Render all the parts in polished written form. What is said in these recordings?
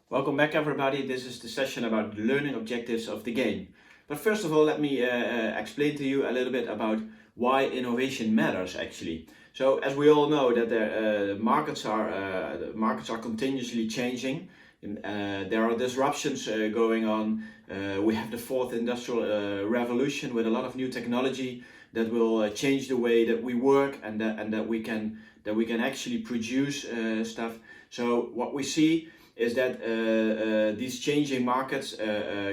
Welcome back everybody. This is the session about the learning objectives of the game. But first of all, let me explain to you a little bit about why innovation matters actually. So as we all know that the markets are continuously changing. There are disruptions going on. We have the fourth industrial revolution with a lot of new technology that will change the way that we work and that we can actually produce stuff. So what we see is that these changing markets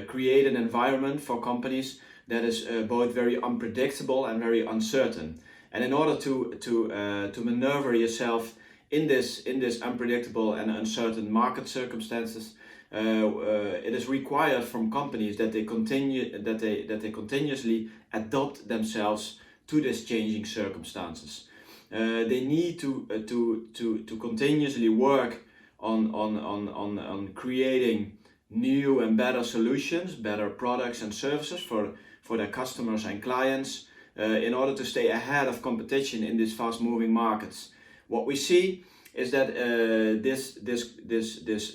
create an environment for companies that is both very unpredictable and very uncertain. And in order to maneuver yourself in this unpredictable and uncertain market circumstances, it is required from companies that they continuously adapt themselves to these changing circumstances. They need to continuously work on creating new and better solutions, better products and services for their customers and clients in order to stay ahead of competition in these fast-moving markets. What we see is that this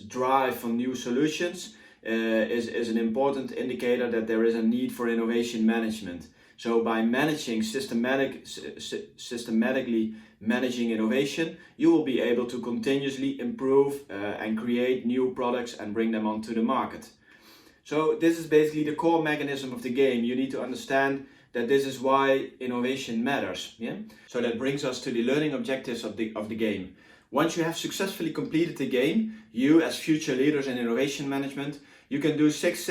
drive for new solutions is an important indicator that there is a need for innovation management. So by managing systematically managing innovation, you will be able to continuously improve and create new products and bring them onto the market. So this is basically the core mechanism of the game. You need to understand that this is why innovation matters. Yeah? So that brings us to the learning objectives of the game. Once you have successfully completed the game, you as future leaders in innovation management, you can do six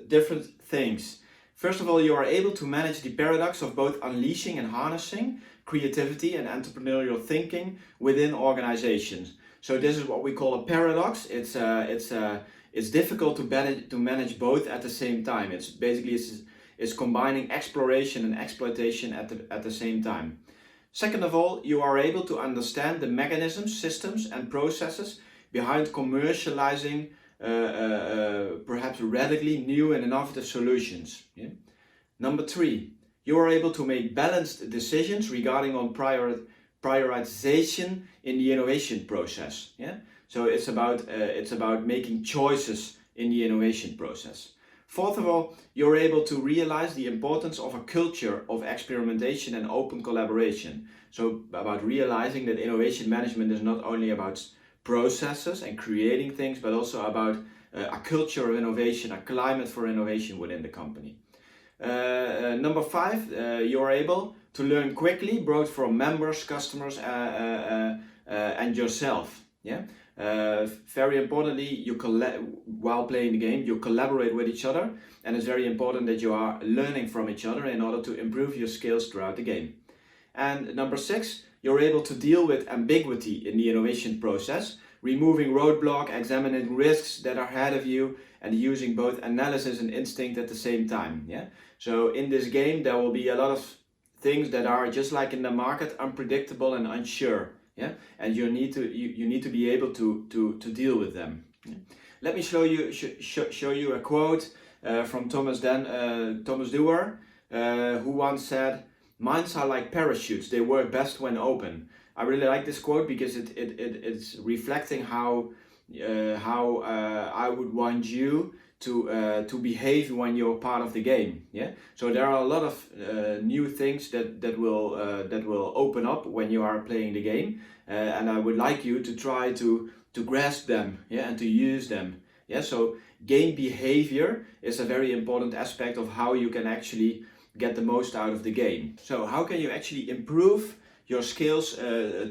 different things. First of all, you are able to manage the paradox of both unleashing and harnessing creativity and entrepreneurial thinking within organizations. So this is what we call a paradox. It's difficult to manage both at the same time. It's combining exploration and exploitation at the same time. Second of all, you are able to understand the mechanisms, systems and processes behind commercializing perhaps radically new and innovative solutions. Yeah? Number three, you are able to make balanced decisions regarding on prioritization in the innovation process. Yeah? So it's about making choices in the innovation process. Fourth of all, you're able to realize the importance of a culture of experimentation and open collaboration. So about realizing that innovation management is not only about processes and creating things, but also about a culture of innovation, a climate for innovation within the company. Number five, you're able to learn quickly, both from members, customers, and yourself. Yeah. Very importantly, while playing the game, you collaborate with each other, and it's very important that you are learning from each other in order to improve your skills throughout the game. And number six, you're able to deal with ambiguity in the innovation process, removing roadblock, examining risks that are ahead of you, and using both analysis and instinct at the same time. Yeah. So in this game, there will be a lot of things that are just like in the market, unpredictable and unsure. Yeah, and you need to be able to deal with them. Yeah? Let me show you a quote from Thomas Dewar, who once said, "Minds are like parachutes; they work best when open." I really like this quote because it's reflecting how I would want you to behave when you're part of the game. Yeah. So there are a lot of new things that will open up when you are playing the game, and I would like you to try to grasp them. Yeah, and to use them. Yeah. So game behavior is a very important aspect of how you can actually get the most out of the game. So how can you actually improve your skills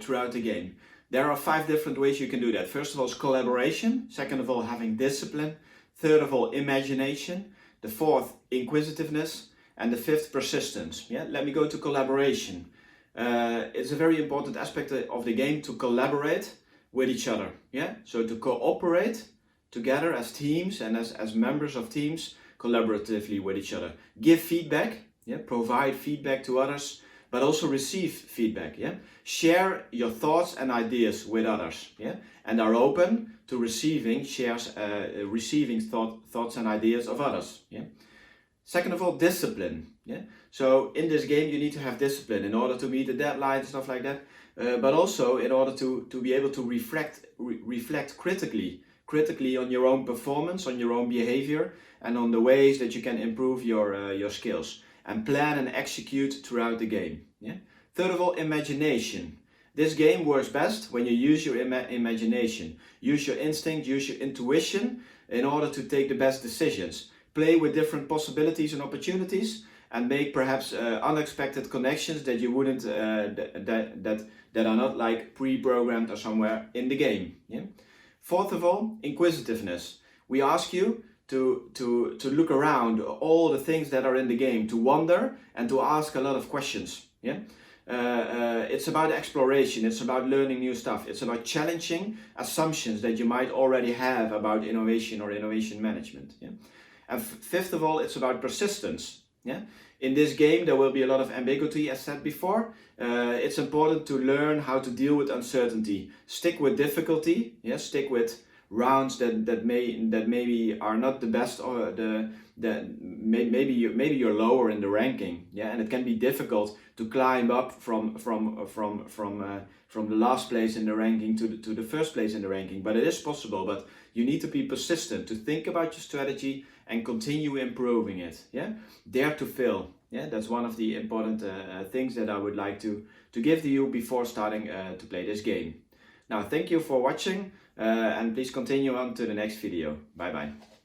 throughout the game? There are 5 different ways you can do that. First of all is collaboration. Second of all, having discipline. Third of all, imagination. The fourth, inquisitiveness. And the fifth, persistence. Yeah? Let me go to collaboration. It's a very important aspect of the game to collaborate with each other. Yeah? So to cooperate together as teams and as members of teams collaboratively with each other. Give feedback. Yeah? Provide feedback to others, but also receive feedback. Yeah? Share your thoughts and ideas with others. Yeah? And are open to receiving thoughts and ideas of others. Yeah? Second of all, discipline. Yeah? So in this game you need to have discipline in order to meet the deadline and stuff like that, but also in order to be able to reflect critically on your own performance, on your own behavior, and on the ways that you can improve your skills, and plan and execute throughout the game. Yeah? Third of all, imagination. This game works best when you use your imagination. Use your instinct, use your intuition in order to take the best decisions. Play with different possibilities and opportunities, and make perhaps unexpected connections that you wouldn't, that are not like pre-programmed or somewhere in the game. Yeah? Fourth of all, inquisitiveness. We ask you to look around all the things that are in the game, to wonder and to ask a lot of questions. Yeah? It's about exploration, it's about learning new stuff, it's about challenging assumptions that you might already have about innovation or innovation management. Yeah? And fifth of all, it's about persistence. Yeah? In this game there will be a lot of ambiguity, as said before. It's important to learn how to deal with uncertainty. Stick with difficulty, yeah? Stick with rounds that maybe are not the best, or maybe you're lower in the ranking, yeah, and it can be difficult to climb up from the last place in the ranking to the first place in the ranking, but it is possible. But you need to be persistent, to think about your strategy and continue improving it. Yeah, dare to fail. Yeah, that's one of the important things that I would like to give to you before starting to play this game. Now, thank you for watching, and please continue on to the next video. Bye bye.